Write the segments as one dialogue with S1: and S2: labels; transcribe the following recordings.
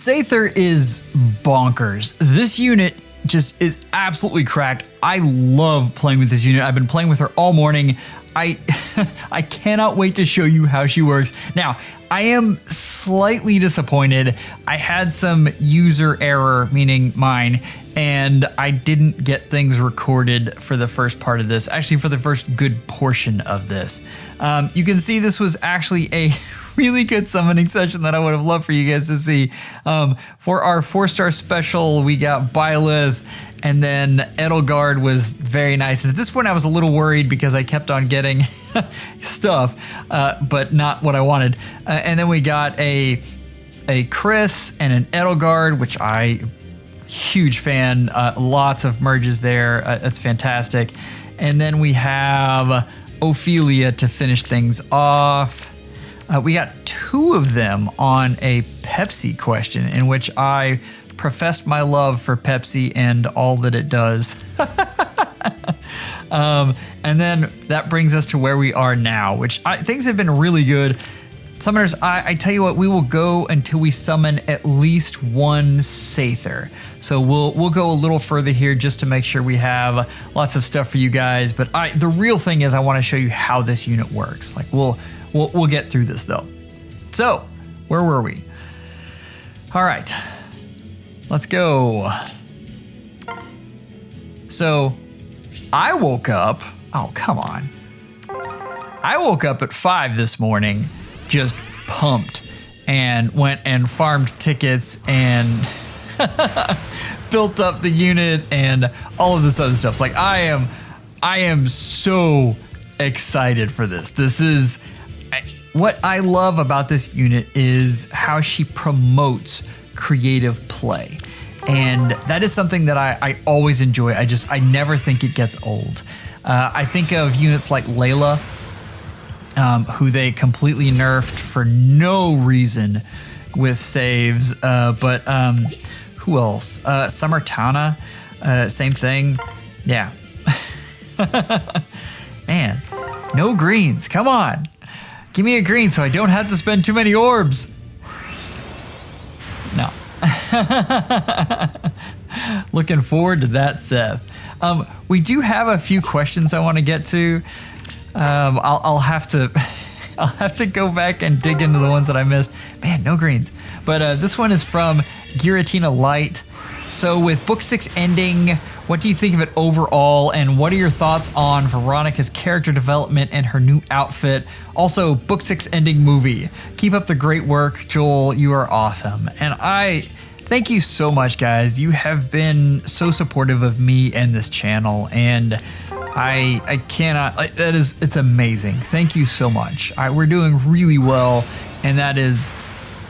S1: Seiðr is bonkers. This unit just is absolutely cracked. I love playing with this unit. I've been playing with her all morning. I cannot wait to show you how she works. Now, I am slightly disappointed. I had some user error, meaning mine, and I didn't get things recorded for the first part of this, actually for the first good portion of this. You can see this was actually a really good summoning session that I would have loved for you guys to see. For our 4-star special, we got Byleth, and then Edelgard was very nice. And at this point, I was a little worried because I kept on getting stuff, but not what I wanted. And then we got a Chris and an Edelgard, which huge fan. Lots of merges there. That's fantastic. And then we have Ophelia to finish things off. We got 2 of them on a Pepsi question, in which I professed my love for Pepsi and all that it does. And then that brings us to where we are now, which things have been really good. Summoners, I tell you what, we will go until we summon at least one Seiðr. So we'll go a little further here just to make sure we have lots of stuff for you guys. But the real thing is I want to show you how this unit works. Like we'll get through this though. So where were we? All right, let's go. So I woke up. Oh, come on. I woke up at 5 this morning, just pumped, and went and farmed tickets and built up the unit and all of this other stuff. Like I am so excited for this. This is what I love about this unit is how she promotes creative play. And that is something that I always enjoy. I never think it gets old. I think of units like Layla, who they completely nerfed for no reason with saves. But who else? Summer Tana, same thing. Yeah. Man, no greens. Come on. Give me a green so I don't have to spend too many orbs. No. Looking forward to that, Seth. We do have a few questions I want to get to. I'll have to go back and dig into the ones that I missed. Man, no greens. But this one is from Giratina Light. So with Book 6 ending, what do you think of it overall? And what are your thoughts on Veronica's character development and her new outfit? Also, Book 6 ending movie. Keep up the great work, Joel. You are awesome. And I thank you so much, guys. You have been so supportive of me and this channel. And I cannot, it's amazing. Thank you so much. We're doing really well. And that is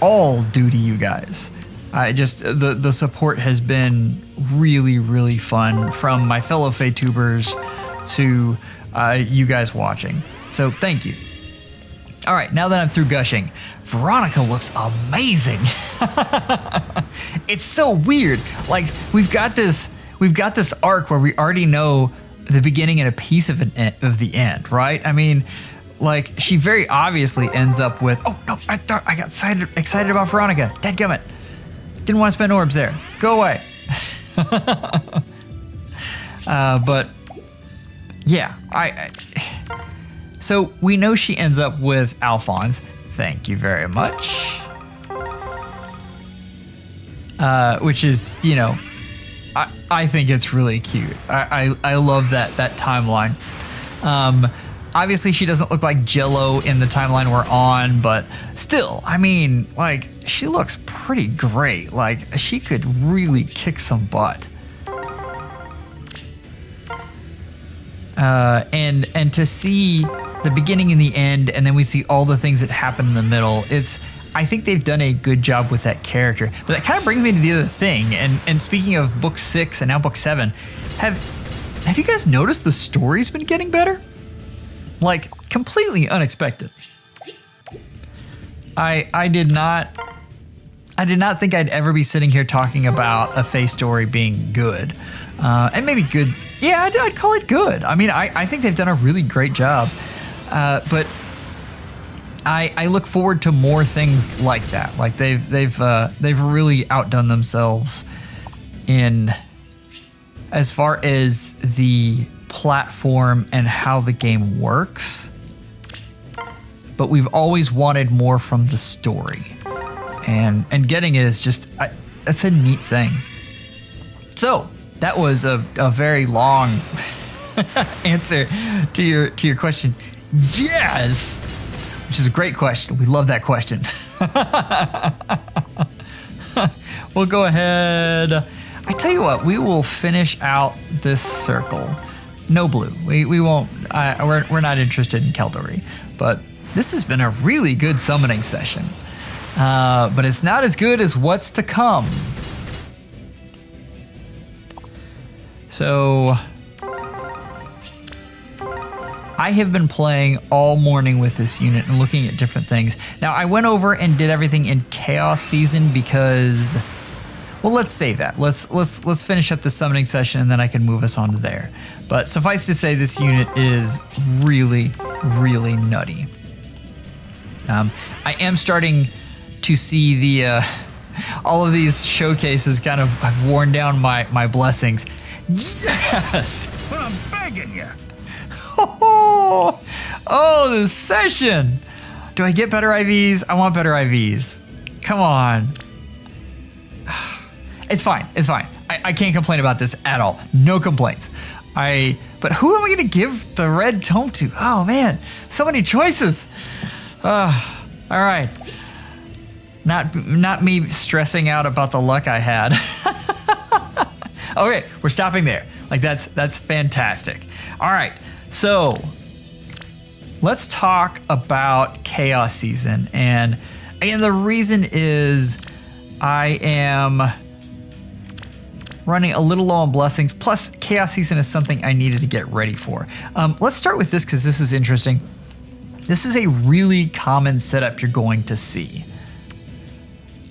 S1: all due to you guys. The support has been really, really fun from my fellow FEHtubers to you guys watching. So thank you. All right, now that I'm through gushing, Veronica looks amazing. It's so weird. Like we've got this arc where we already know the beginning and a piece of the end, right? I mean, like she very obviously ends up with, oh no, I got excited about Veronica. Dadgummit. Didn't want to spend orbs there. Go away. But yeah, so we know she ends up with Alphonse. Thank you very much. Which is, you know, I think it's really cute. I love that timeline. Obviously, she doesn't look like Jello in the timeline we're on, but still, I mean, like, she looks pretty great. Like, she could really kick some butt. And to see the beginning and the end, and then we see all the things that happen in the middle, I think they've done a good job with that character. But that kind of brings me to the other thing, and speaking of Book 6 and now Book 7, have you guys noticed the story's been getting better? Like, completely unexpected. I did not think I'd ever be sitting here talking about a FEH story being good. And maybe good, yeah, I'd call it good. I mean, I think they've done a really great job. But I look forward to more things like that. Like they've really outdone themselves in as far as the platform and how the game works. But we've always wanted more from the story, and getting it is just that's a neat thing. So that was a very long answer to your question. Yes. Which is a great question. We love that question. We'll go ahead. I tell you what, we will finish out this circle. No blue. We won't. We're not interested in Keldori. But this has been a really good summoning session. But it's not as good as what's to come. So I have been playing all morning with this unit and looking at different things. Now, I went over and did everything in Chaos Season because, well, let's save that. Let's finish up the summoning session and then I can move us on to there. But suffice to say, this unit is really, really nutty. I am starting to see the all of these showcases kind of have worn down my blessings. Yes!
S2: But I'm begging you.
S1: Oh, this session. Do I get better IVs? I want better IVs. Come on. It's fine. It's fine. I can't complain about this at all. No complaints. But who am I going to give the red tome to? Oh, man. So many choices. All right. Not me stressing out about the luck I had. Okay, we're stopping there. Like, that's fantastic. All right. So let's talk about Chaos Season. And the reason is I am running a little low on blessings. Plus, Chaos Season is something I needed to get ready for. Let's start with this because this is interesting. This is a really common setup you're going to see.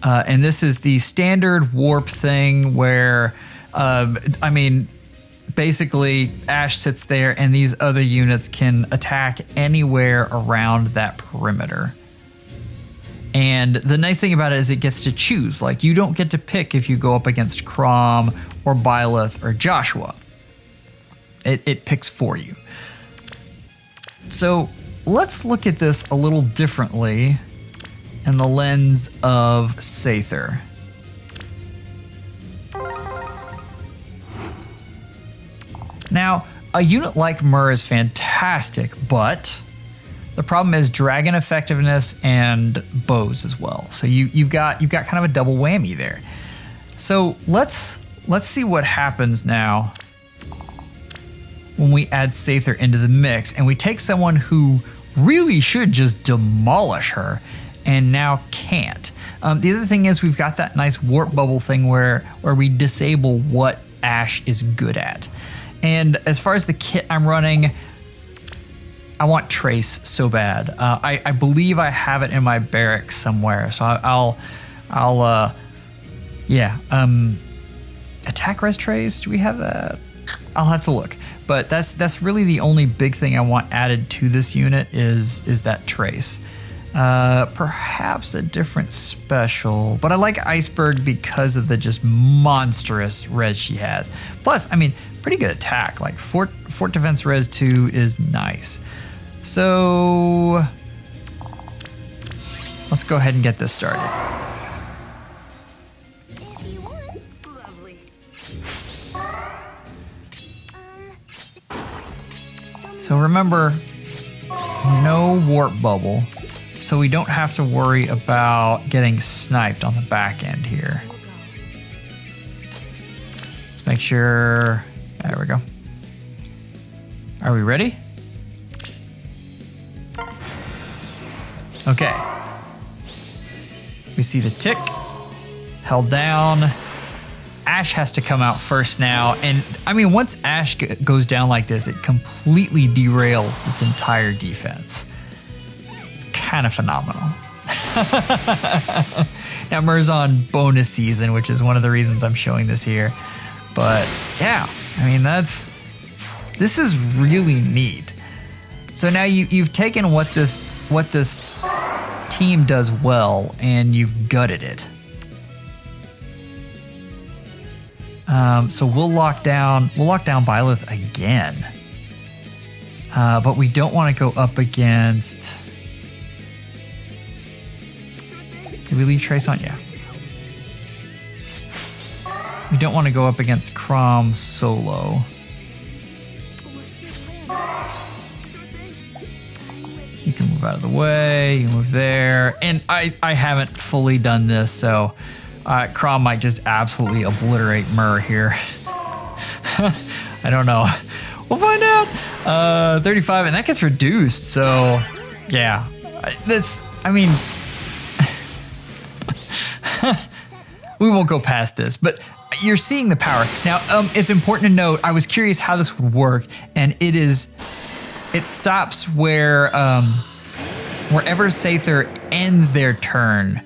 S1: And this is the standard warp thing where, basically, Ash sits there and these other units can attack anywhere around that perimeter. And the nice thing about it is it gets to choose. Like, you don't get to pick if you go up against Crom or Byleth or Joshua. It picks for you. So let's look at this a little differently in the lens of Seiðr. Now, a unit like Myrrh is fantastic, but the problem is dragon effectiveness and bows as well. So you've got kind of a double whammy there. So let's see what happens now when we add Seiðr into the mix and we take someone who really should just demolish her and now can't. The other thing is we've got that nice warp bubble thing where we disable what Ash is good at. And as far as the kit I'm running, I want Trace so bad. I believe I have it in my barracks somewhere. So attack res Trace. Do we have that? I'll have to look. But that's really the only big thing I want added to this unit is that Trace. Perhaps a different special, but I like Iceberg because of the just monstrous res she has. Plus, pretty good attack. Like Fort Defense Res 2 is nice. So let's go ahead and get this started.
S2: If you want, lovely.
S1: So remember, no warp bubble. So we don't have to worry about getting sniped on the back end here. Let's make sure. There we go. Are we ready? Okay. We see the tick. Held down. Ash has to come out first now. And once Ash goes down like this, it completely derails this entire defense. It's kind of phenomenal. Now Myrrh's on bonus season, which is one of the reasons I'm showing this here. But yeah, this is really neat. So now you've taken what this team does well and you've gutted it. So we'll lock down Byleth again. But we don't want to go up against... Did we leave Trace on? Yeah. We don't want to go up against Crom solo. You can move out of the way, you move there. And I haven't fully done this, so Crom might just absolutely obliterate Myrrh here. I don't know. We'll find out. 35, and that gets reduced, so yeah. I mean, we won't go past this, but you're seeing the power. Now, it's important to note, I was curious how this would work, and it stops where, wherever Seiðr ends their turn,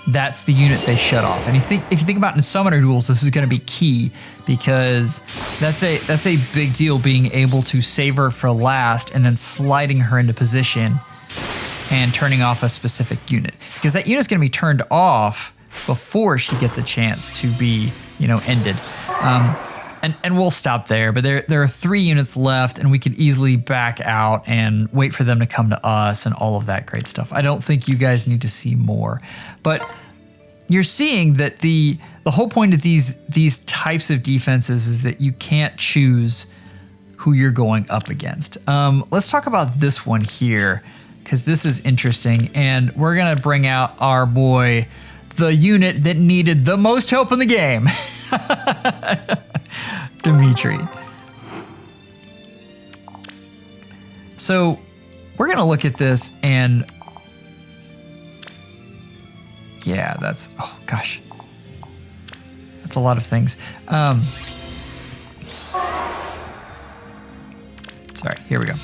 S1: that's the unit they shut off. And if you think about in summoner duels, this is going to be key because that's a big deal, being able to save her for last and then sliding her into position and turning off a specific unit, because that unit's going to be turned off before she gets a chance to be, ended. And we'll stop there, but there are 3 units left, and we could easily back out and wait for them to come to us and all of that great stuff. I don't think you guys need to see more, but you're seeing that the whole point of these types of defenses is that you can't choose who you're going up against. Let's talk about this one here, because this is interesting, and we're gonna bring out our boy, the unit that needed the most help in the game. Dimitri. So we're gonna look at this, and yeah, oh gosh, that's a lot of things. Sorry, here we go.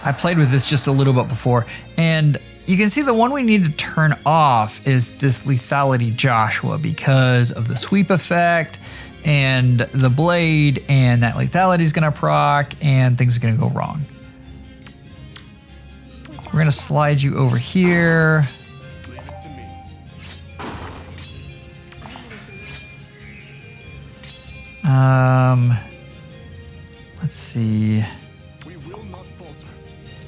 S1: I played with this just a little bit before, and you can see the one we need to turn off is this lethality Joshua, because of the sweep effect and the blade, and that lethality is going to proc and things are going to go wrong. We're going to slide you over here. Let's see.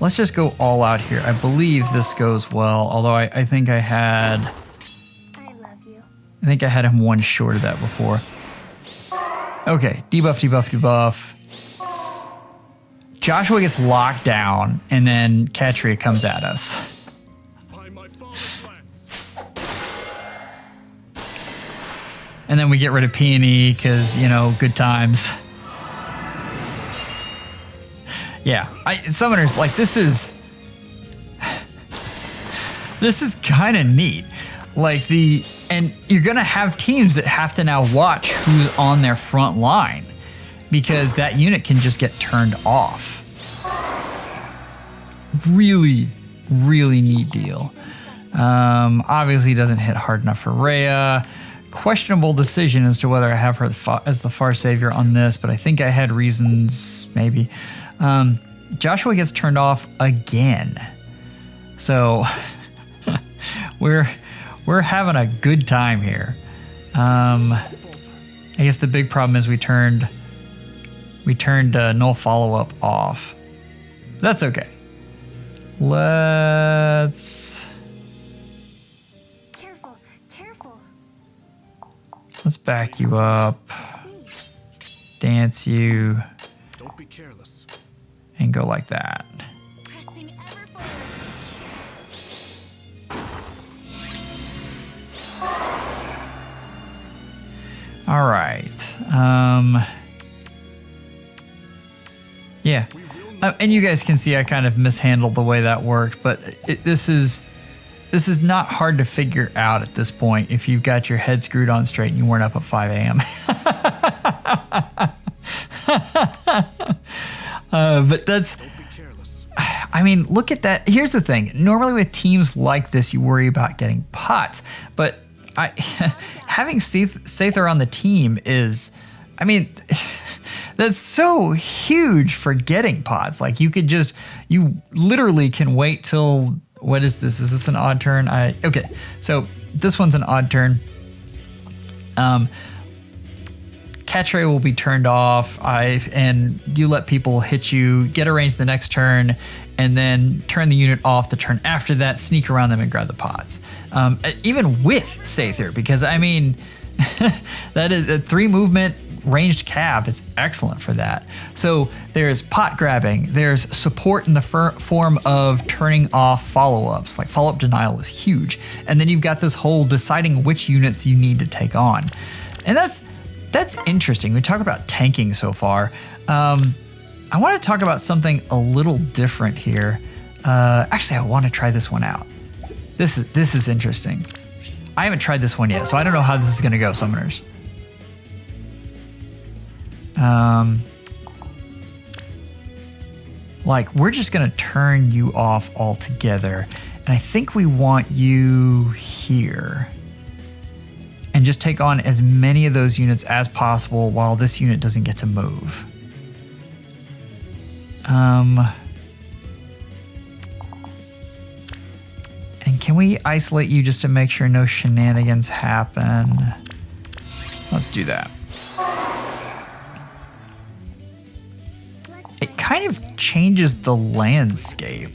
S1: Let's just go all out here. I believe this goes well, although I think I had him one short of that before. Okay, debuff, debuff, debuff. Joshua gets locked down, and then Catria comes at us. And then we get rid of Peony, because, good times. Yeah, summoners, like, this is kind of neat. Like, and you're gonna have teams that have to now watch who's on their front line, because that unit can just get turned off. Really, really neat deal. Obviously doesn't hit hard enough for Rhea. Questionable decision as to whether I have her as the Far Savior on this, but I think I had reasons, maybe. Joshua gets turned off again. So we're having a good time here. I guess the big problem is we turned null follow-up off. That's okay. Let's back you up, dance you, and go like that. All right. Yeah. And you guys can see I kind of mishandled the way that worked, but this is not hard to figure out at this point if you've got your head screwed on straight and you weren't up at 5 a.m. But that's, I mean, look at that. Here's the thing. Normally with teams like this, you worry about getting pots, but having Seiðr on the team is, I mean, that's so huge for getting pots. Like you literally can wait till What is this? Is this an odd turn? Okay, so this one's an odd turn. Catria will be turned off, and you let people hit you, get a range the next turn, and then turn the unit off the turn after that, sneak around them and grab the pots. Even with Seiðr, because I mean, that is a 3 movement ranged cav is excellent for that. So there's pot grabbing, there's support in the form of turning off follow-ups, like follow-up denial is huge. And then you've got this whole deciding which units you need to take on. And that's interesting. We talk about tanking so far. I want to talk about something a little different here. Actually, I want to try this one out. This is interesting. I haven't tried this one yet, so I don't know how this is going to go, Summoners. Like, we're just going to turn you off altogether. And I think we want you here. And just take on as many of those units as possible while this unit doesn't get to move. And can we isolate you just to make sure no shenanigans happen? Let's do that. It kind of changes the landscape.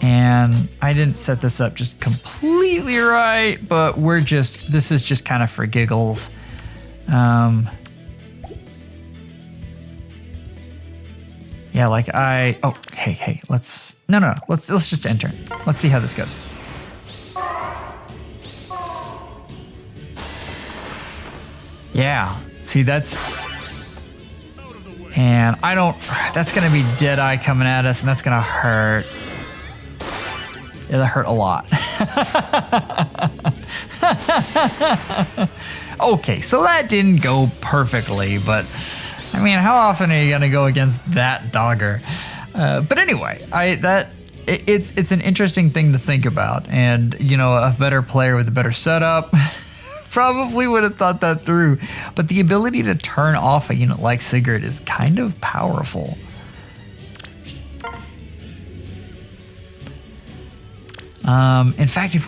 S1: And I didn't set this up just completely right, but this is just kind of for giggles. Yeah, like hey, let's just enter. Let's see how this goes. Yeah, see that's, and that's gonna be Deadeye coming at us, and that's gonna hurt. Yeah, that hurt a lot. Okay, so that didn't go perfectly, but I mean, how often are you gonna go against that dogger? But anyway, it's an interesting thing to think about, and you know, a better player with a better setup probably would have thought that through. But the ability to turn off a unit like Sigurd is kind of powerful. In fact, if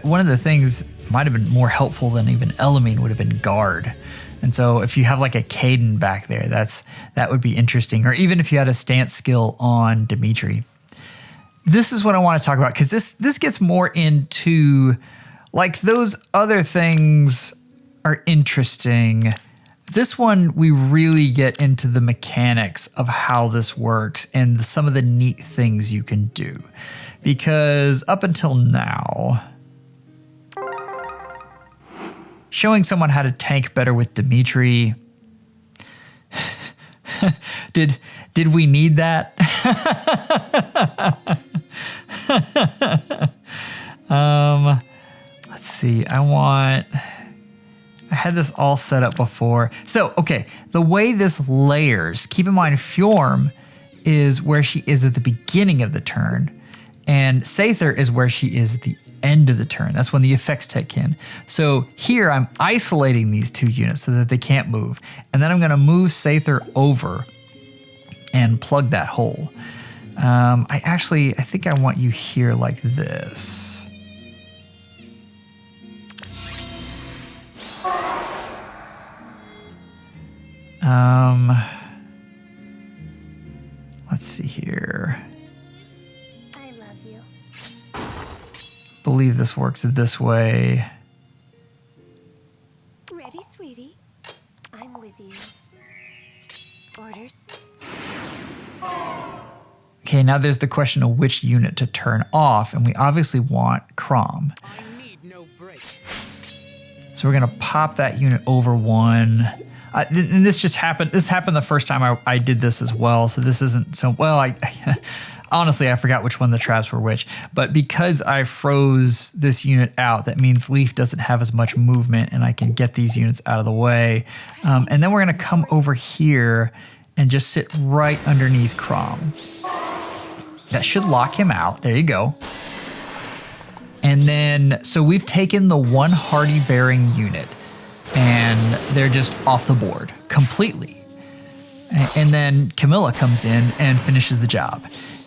S1: one of the things might have been more helpful than even Elimine would have been guard. And so if you have like a Caden back there, that would be interesting. Or even if you had a stance skill on Dimitri. This is what I want to talk about, because this gets more into, like, those other things are interesting. This one, we really get into the mechanics of how this works and some of the neat things you can do. Because up until now, showing someone how to tank better with Dimitri, did we need that? Let's see. I had this all set up before. So, okay, the way this layers, keep in mind Fjorm is where she is at the beginning of the turn, and Seiðr is where she is at the end of the turn. That's when the effects take in. So here I'm isolating these 2 units so that they can't move. And then I'm going to move Seiðr over and plug that hole. I think I want you here like this. Let's see here. Believe this works this way.
S2: Ready, sweetie. I'm with you. Orders?
S1: Okay, now there's the question of which unit to turn off, and we obviously want Crom.
S3: I need no break.
S1: So we're gonna pop that unit over 1. And this just happened. This happened the first time I did this as well. So this isn't so well. Honestly, I forgot which one the traps were which. But because I froze this unit out, that means Leaf doesn't have as much movement, and I can get these units out of the way. And then we're gonna come over here and just sit right underneath Crom. That should lock him out. There you go. And then, so we've taken the 1 Hardy Bearing unit, and they're just off the board completely. And then Camilla comes in and finishes the job.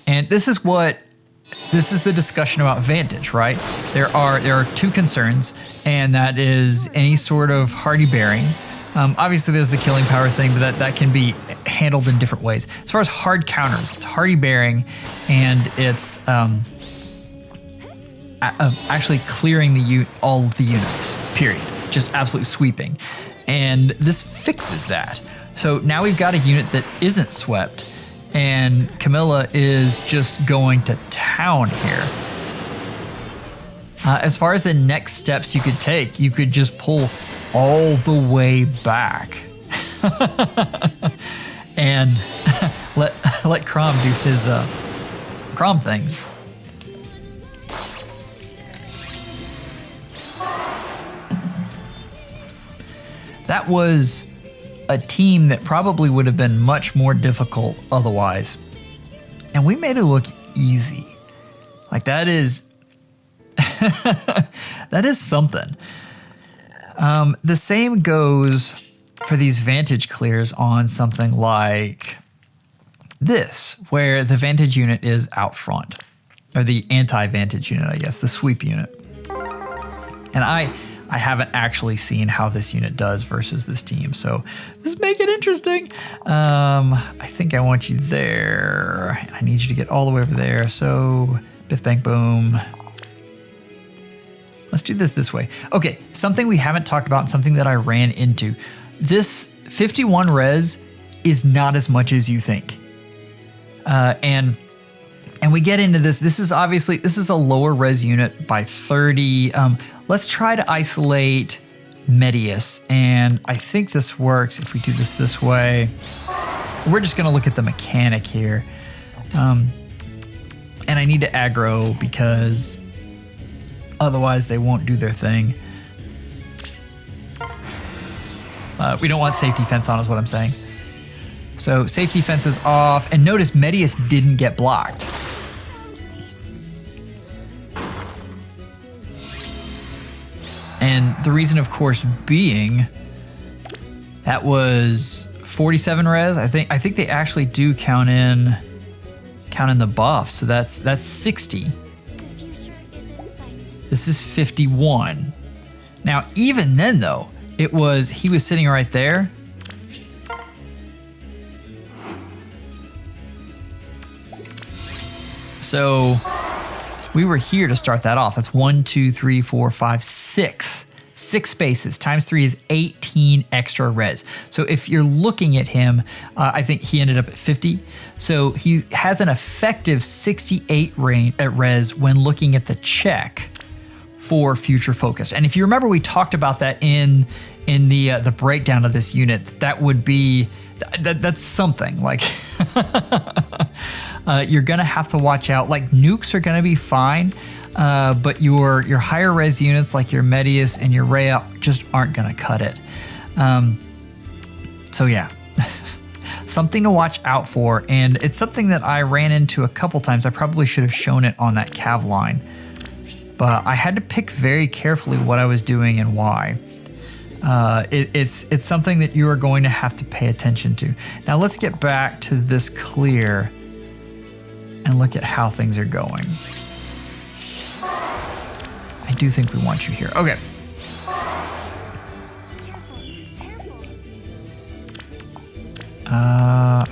S1: And this is the discussion about Vantage, right? There are two concerns, and that is any sort of hardy bearing. Obviously, there's the killing power thing, but that can be handled in different ways. As far as hard counters, it's hardy bearing, and it's actually clearing all of the units, period. Just absolutely sweeping. And this fixes that. So now we've got a unit that isn't swept, and Camilla is just going to town here. As far as the next steps you could take, you could just pull all the way back and let Crom do his Crom things. That was a team that probably would have been much more difficult otherwise. And we made it look easy. Like that is that is something. The same goes for these Vantage clears on something like this, where the Vantage unit is out front, or the anti-Vantage unit, I guess, the sweep unit. And I haven't actually seen how this unit does versus this team, so let's make it interesting. I think I want you there. I need you to get all the way over there, so biff, bang, boom. Let's do this way. Okay, something we haven't talked about and something that I ran into. This 51 res is not as much as you think. And we get into this. This is a lower res unit by 30. Let's try to isolate Medius, and I think this works if we do this way. We're just gonna look at the mechanic here. And I need to aggro because otherwise they won't do their thing. We don't want safety fence on is what I'm saying. So safety fence is off, and notice Medius didn't get blocked. And the reason, of course, being that was 47 res. I think they actually do count in the buff, so that's 60. This is 51. Now, even then, though, he was sitting right there. So we were here to start that off. That's 1, 2, 3, 4, 5, 6. 6 spaces times 3 is 18 extra res. So if you're looking at him, I think he ended up at 50. So he has an effective 68 res when looking at the check for future focus. And if you remember, we talked about that in the breakdown of this unit. That would be that's something like. You're gonna have to watch out. Like nukes are gonna be fine, but your higher res units like your Medius and your Rhea just aren't gonna cut it. So yeah, something to watch out for, and it's something that I ran into a couple times. I probably should have shown it on that cav line, but I had to pick very carefully what I was doing and why. It's something that you are going to have to pay attention to. Now let's get back to this clear and look at how things are going. I do think we want you here. Okay.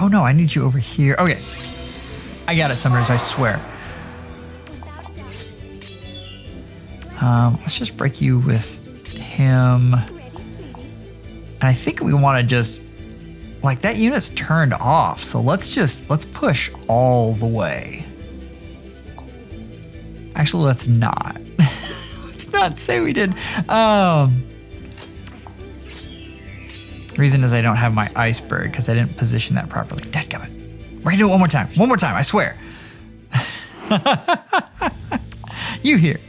S1: Oh no, I need you over here. Okay. I got it, Summoners, I swear. Let's just break you with him. And I think we want to just, like, that unit's turned off, so let's push all the way. Actually, let's not. Let's not say we did. The reason is I don't have my iceberg because I didn't position that properly. Dadgummit. We're gonna do it one more time. One more time, I swear. You hear.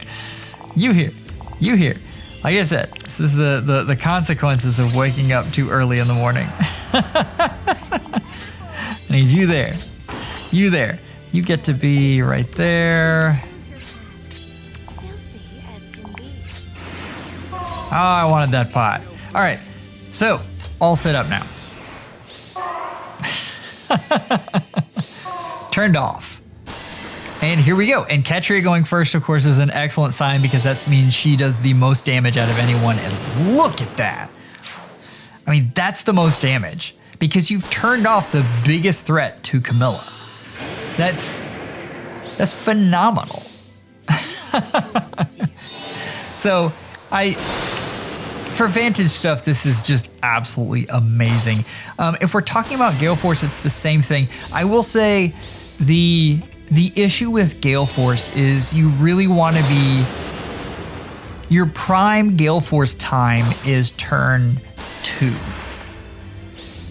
S1: You hear. You hear. Like I said, this is the consequences of waking up too early in the morning. I need you there. You there. You get to be right there. Oh, I wanted that pot. All right. So, all set up now. Turned off. And here we go. And Catria going first, of course, is an excellent sign because that means she does the most damage out of anyone. And look at that. I mean, that's the most damage because you've turned off the biggest threat to Camilla. That's phenomenal. So for Vantage stuff, this is just absolutely amazing. If we're talking about Gale Force, it's the same thing. I will say the issue with Gale Force is you really want to be, your prime Gale Force time is turn 2.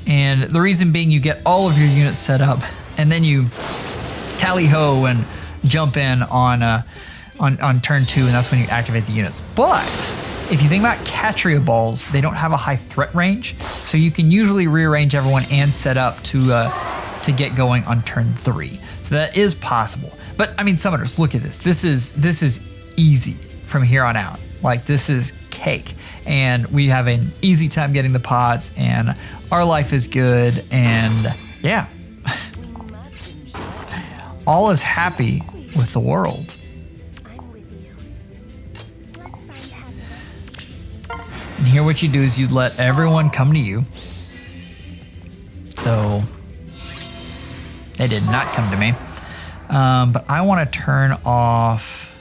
S1: And the reason being you get all of your units set up and then you tally ho and jump in on turn 2, and that's when you activate the units. But if you think about Catria balls, they don't have a high threat range, so you can usually rearrange everyone and set up to get going on turn 3. So that is possible. But I mean, summoners, look at this. This is easy from here on out. Like, this is cake, and we have an easy time getting the pods, and our life is good, and yeah, all is happy with the world. And here what you do is you let everyone come to you. So they did not come to me. But I want to turn off,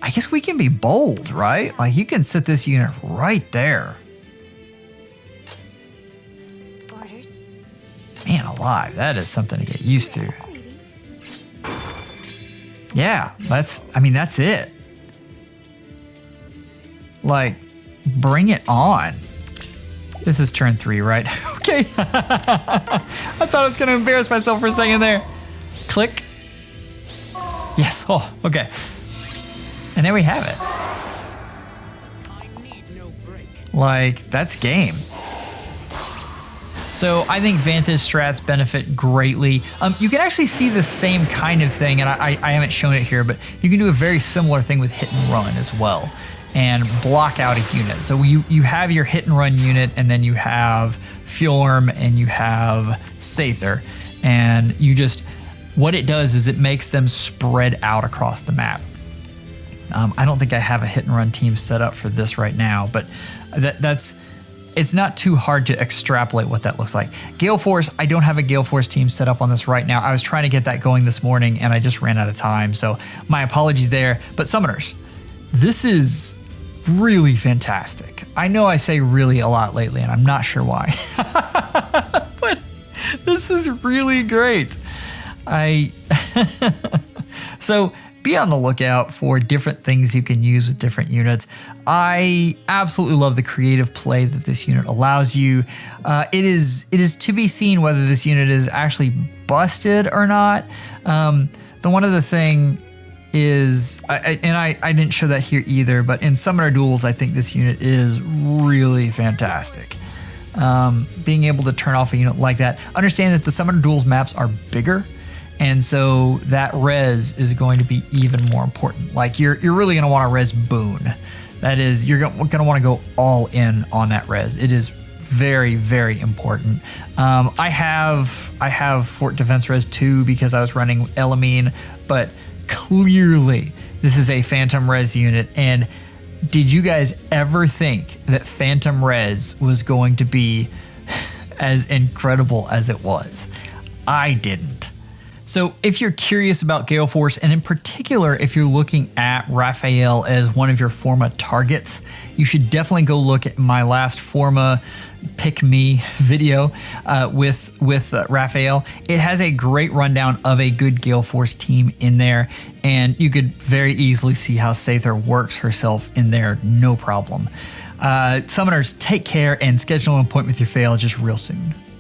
S1: I guess we can be bold, right? Like, you can sit this unit right there.
S2: Orders.
S1: Man alive, that is something to get used to. Yeah, that's it. Like, bring it on. This is turn 3, right? Okay. I thought I was going to embarrass myself for a second there. Click. Yes. Oh, okay. And there we have it. Like, that's game. So I think Vantage strats benefit greatly. You can actually see the same kind of thing, and I haven't shown it here, but you can do a very similar thing with hit and run as well, and block out a unit. So you have your hit and run unit, and then you have Fjorm, and you have Seiðr, and you just, what it does is it makes them spread out across the map. I don't think I have a hit and run team set up for this right now, but it's not too hard to extrapolate what that looks like. Gale Force, I don't have a Gale Force team set up on this right now. I was trying to get that going this morning and I just ran out of time, so my apologies there. But summoners, this is really fantastic. I know I say really a lot lately and I'm not sure why, but this is really great. So be on the lookout for different things you can use with different units. I absolutely love the creative play that this unit allows you. It is to be seen whether this unit is actually busted or not. The one other thing is, I didn't show that here either, but in Summoner Duels, I think this unit is really fantastic. Being able to turn off a unit like that. Understand that the Summoner Duels maps are bigger, and so that res is going to be even more important. Like, you're really going to want to res Boone. That is, you're going to want to go all in on that res. It is very, very important. I have Fort Defense Res 2 because I was running Elimine, but clearly this is a Phantom Res unit. And did you guys ever think that Phantom Res was going to be as incredible as it was? I didn't. So if you're curious about Gale Force, and in particular, if you're looking at Raphael as one of your Forma targets, you should definitely go look at my last Forma Pick Me video with Raphael. It has a great rundown of a good Gale Force team in there, and you could very easily see how Seiðr works herself in there, no problem. Summoners, take care and schedule an appointment with your FEH just real soon.